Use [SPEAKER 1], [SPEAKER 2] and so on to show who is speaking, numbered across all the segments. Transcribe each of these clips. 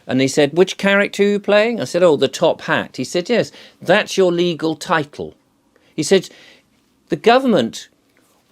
[SPEAKER 1] And he said, which character are you playing? I said, oh, the top hat. He said, yes, that's your legal title. He said, the government,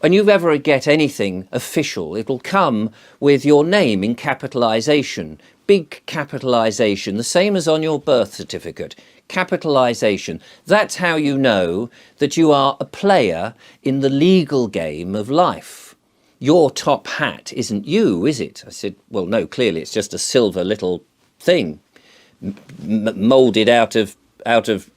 [SPEAKER 1] when you ever get anything official, it will come with your name in capitalisation, big capitalisation, the same as on your birth certificate, capitalisation. That's how you know that you are a player in the legal game of life. Your top hat isn't you, is it? I said, well, no, clearly it's just a silver little thing moulded out of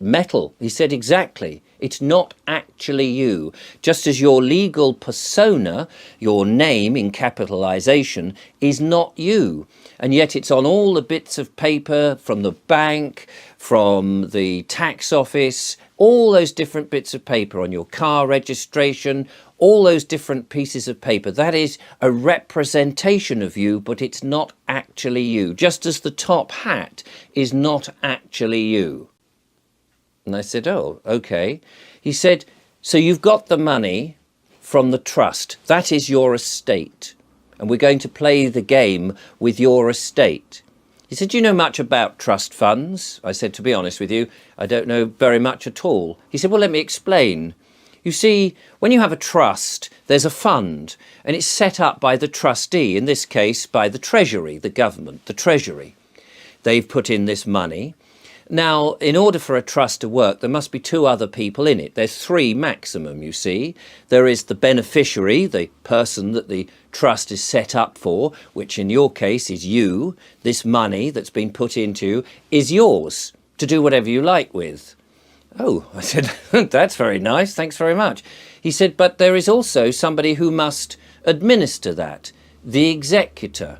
[SPEAKER 1] metal. He said, exactly. It's not actually you. Just as your legal persona, your name in capitalisation, is not you. And yet it's on all the bits of paper from the bank, from the tax office, all those different bits of paper on your car registration, all those different pieces of paper. That is a representation of you, but it's not actually you. Just as the top hat is not actually you. And I said, oh, okay. He said, so you've got the money from the trust. That is your estate. And we're going to play the game with your estate. He said, do you know much about trust funds? I said, to be honest with you, I don't know very much at all. He said, well, let me explain. You see, when you have a trust, there's a fund, and it's set up by the trustee, in this case, by the Treasury, the government, the Treasury. They've put in this money. Now, in order for a trust to work, there must be two other people in it. There's three maximum, you see. There is the beneficiary, the person that the trust is set up for, which in your case is you. This money that's been put into is yours to do whatever you like with. Oh, I said, that's very nice, thanks very much. He said, but there is also somebody who must administer that, the executor.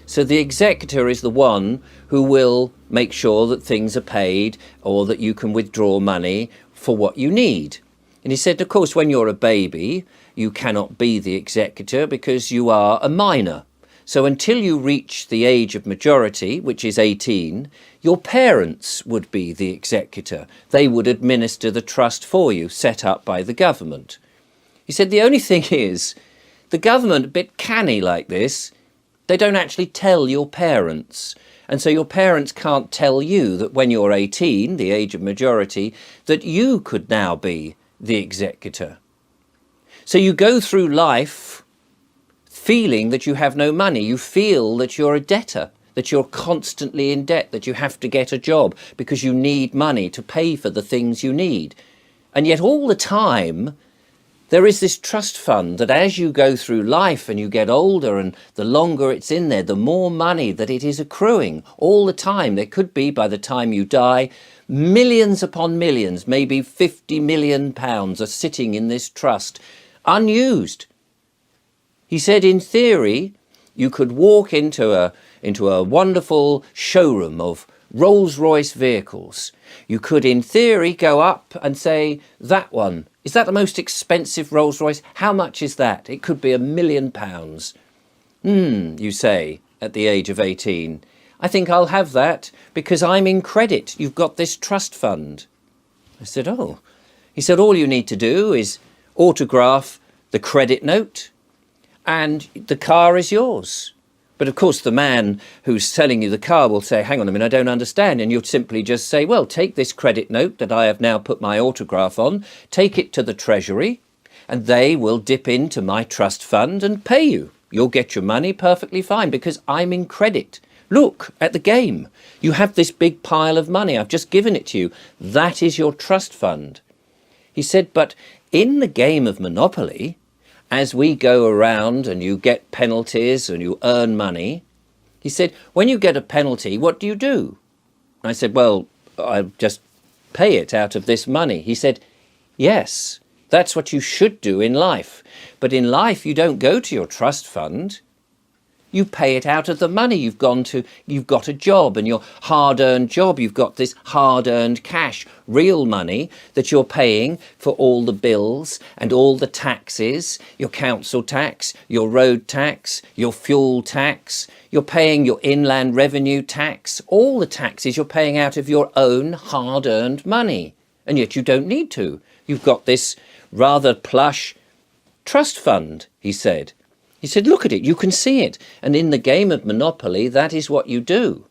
[SPEAKER 1] So the executor is the one who will make sure that things are paid or that you can withdraw money for what you need. And he said, of course, when you're a baby, you cannot be the executor because you are a minor. So until you reach the age of majority, which is 18, your parents would be the executor. They would administer the trust for you, set up by the government. He said, the only thing is, the government, a bit canny like this, they don't actually tell your parents. And so your parents can't tell you that when you're 18, the age of majority, that you could now be the executor. So you go through life feeling that you have no money. You feel that you're a debtor, that you're constantly in debt, that you have to get a job because you need money to pay for the things you need. And yet all the time, there is this trust fund that as you go through life and you get older and the longer it's in there, the more money that it is accruing all the time. There could be, by the time you die, millions upon millions, maybe 50 million pounds are sitting in this trust, unused. He said, in theory, you could walk into a wonderful showroom of Rolls-Royce vehicles. You could, in theory, go up and say, that one, is that the most expensive Rolls-Royce? How much is that? It could be £1 million. You say, at the age of 18. I think I'll have that because I'm in credit. You've got this trust fund. I said, oh. He said, all you need to do is autograph the credit note and the car is yours. But of course, the man who's selling you the car will say, hang on a minute, I don't understand. And you'll simply just say, well, take this credit note that I have now put my autograph on, take it to the Treasury, and they will dip into my trust fund and pay you. You'll get your money perfectly fine because I'm in credit. Look at the game. You have this big pile of money. I've just given it to you. That is your trust fund. He said, but in the game of Monopoly, as we go around and you get penalties and you earn money, he said, when you get a penalty, what do you do? I said, well, I just pay it out of this money. He said, yes, that's what you should do in life. But in life, you don't go to your trust fund. You pay it out of the money. You've got a job and your hard-earned job. You've got this hard-earned cash, real money that you're paying for all the bills and all the taxes, your council tax, your road tax, your fuel tax. You're paying your inland revenue tax, all the taxes you're paying out of your own hard-earned money. And yet you don't need to. You've got this rather plush trust fund, he said. He said, look at it, you can see it. And in the game of Monopoly, that is what you do.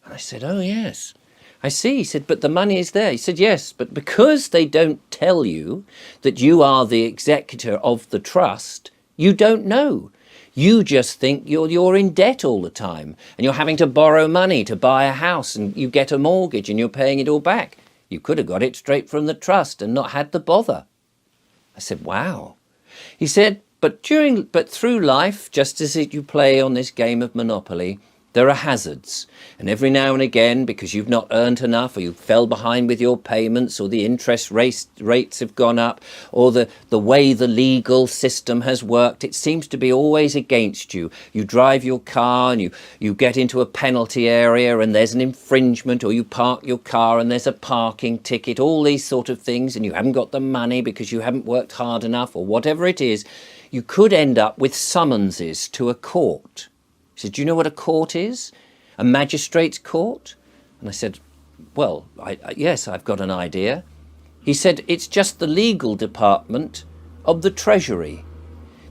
[SPEAKER 1] And I said, oh, yes. I see. He said, but the money is there. He said, yes, but because they don't tell you that you are the executor of the trust, you don't know. You just think you're in debt all the time and you're having to borrow money to buy a house and you get a mortgage and you're paying it all back. You could have got it straight from the trust and not had the bother. I said, wow. He said, but through life, just as you play on this game of Monopoly, there are hazards. And every now and again, because you've not earned enough, or you fell behind with your payments, or the interest rates have gone up, or the way the legal system has worked, it seems to be always against you. You drive your car and you get into a penalty area and there's an infringement, or you park your car and there's a parking ticket, all these sort of things, and you haven't got the money because you haven't worked hard enough, or whatever it is. You could end up with summonses to a court. He said, do you know what a court is? A magistrate's court? And I said, well, yes, I've got an idea. He said, it's just the legal department of the Treasury.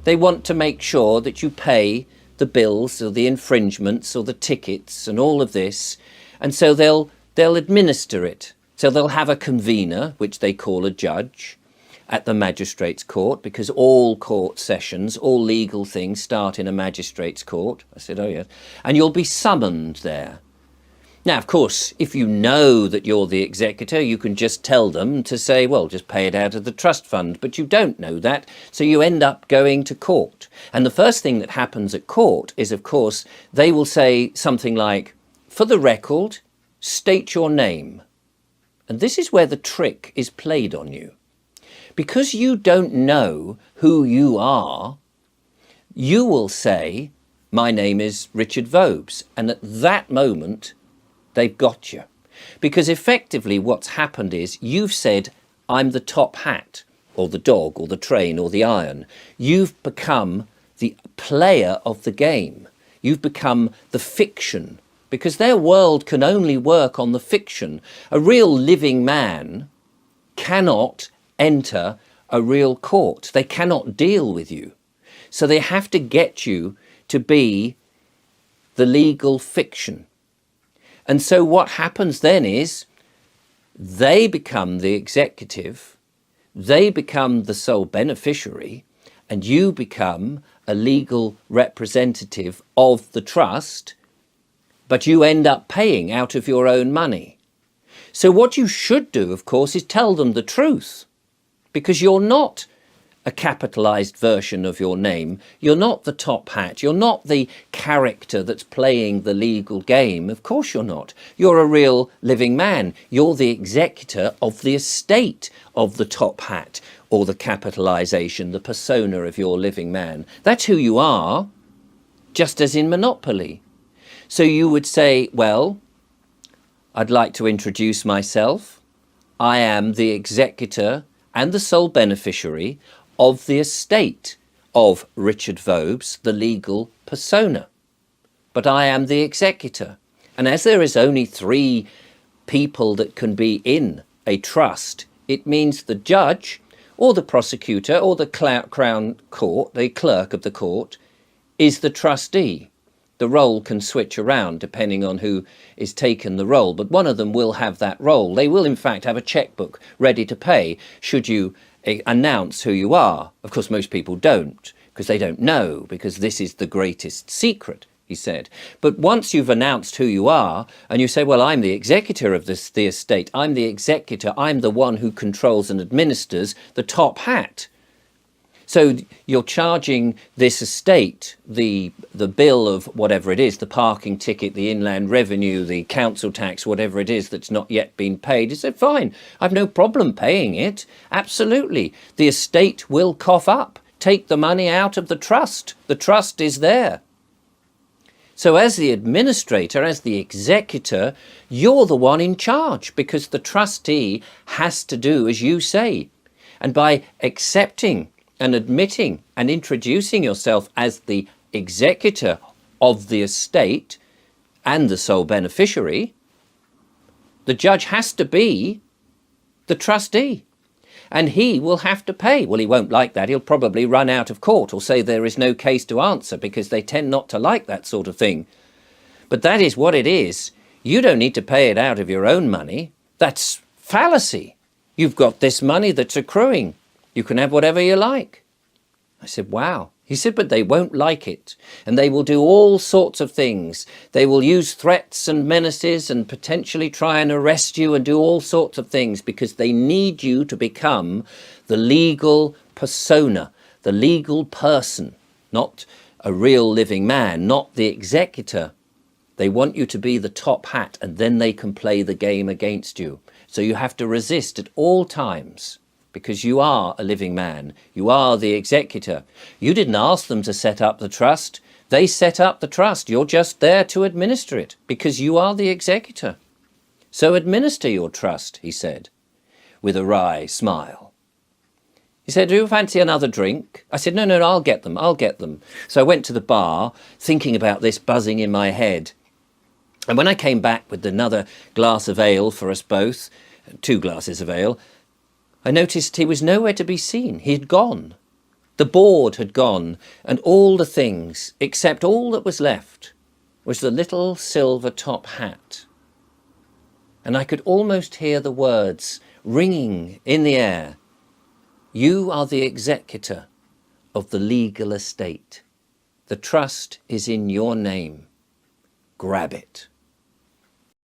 [SPEAKER 1] They want to make sure that you pay the bills or the infringements or the tickets and all of this. And so they'll administer it. So they'll have a convener, which they call a judge, at the magistrate's court, because all court sessions, all legal things start in a magistrate's court. I said, oh yes. And you'll be summoned there. Now, of course, if you know that you're the executor, you can just tell them to say, well, just pay it out of the trust fund. But you don't know that, so you end up going to court. And the first thing that happens at court is, of course, they will say something like, for the record, state your name. And this is where the trick is played on you. Because you don't know who you are, you will say, my name is Richard Vobes. And at that moment, they've got you. Because effectively what's happened is you've said, I'm the top hat, or the dog, or the train, or the iron. You've become the player of the game. You've become the fiction. Because their world can only work on the fiction. A real living man cannot enter a real court. They cannot deal with you. So they have to get you to be the legal fiction. And so what happens then is they become the executive, they become the sole beneficiary, and you become a legal representative of the trust, but you end up paying out of your own money. So what you should do, of course, is tell them the truth. Because you're not a capitalized version of your name. You're not the top hat. You're not the character that's playing the legal game. Of course you're not. You're a real living man. You're the executor of the estate of the top hat, or the capitalization, the persona of your living man. That's who you are, just as in Monopoly. So you would say, well, I'd like to introduce myself. I am the executor and the sole beneficiary of the estate of Richard Vobes, the legal persona. But I am the executor. And as there is only 3 people that can be in a trust, it means the judge or the prosecutor or the Crown Court, the clerk of the court, is the trustee. The role can switch around depending on who is taken the role, but one of them will have that role. They will in fact have a checkbook ready to pay should you announce who you are. Of course, most people don't, because they don't know, because this is the greatest secret, he said. But once you've announced who you are, and you say, well, I'm the executor of the estate, I'm the executor, I'm the one who controls and administers the top hat. So you're charging this estate the bill of whatever it is, the parking ticket, the inland revenue, the council tax, whatever it is that's not yet been paid. You said, fine, I've no problem paying it. Absolutely. The estate will cough up. Take the money out of the trust. The trust is there. So as the administrator, as the executor, you're the one in charge, because the trustee has to do as you say. And by accepting and admitting and introducing yourself as the executor of the estate and the sole beneficiary, the judge has to be the trustee, and he will have to pay. Well, he won't like that. He'll probably run out of court or say there is no case to answer, because they tend not to like that sort of thing. But that is what it is. You don't need to pay it out of your own money. That's fallacy. You've got this money that's accruing. You can have whatever you like. I said, wow. He said, but they won't like it. And they will do all sorts of things. They will use threats and menaces and potentially try and arrest you and do all sorts of things because they need you to become the legal persona, the legal person, not a real living man, not the executor. They want you to be the top hat, and then they can play the game against you. So you have to resist at all times, because you are a living man. You are the executor. You didn't ask them to set up the trust. They set up the trust. You're just there to administer it, because you are the executor. So administer your trust, he said, with a wry smile. He said, do you fancy another drink? I said, no, I'll get them. So I went to the bar, thinking about this, buzzing in my head. And when I came back with another glass of ale for us both, 2 glasses of ale, I noticed he was nowhere to be seen. He had gone. The board had gone, and all the things, except all that was left, was the little silver top hat. And I could almost hear the words ringing in the air. You are the executor of the legal estate. The trust is in your name. Grab it.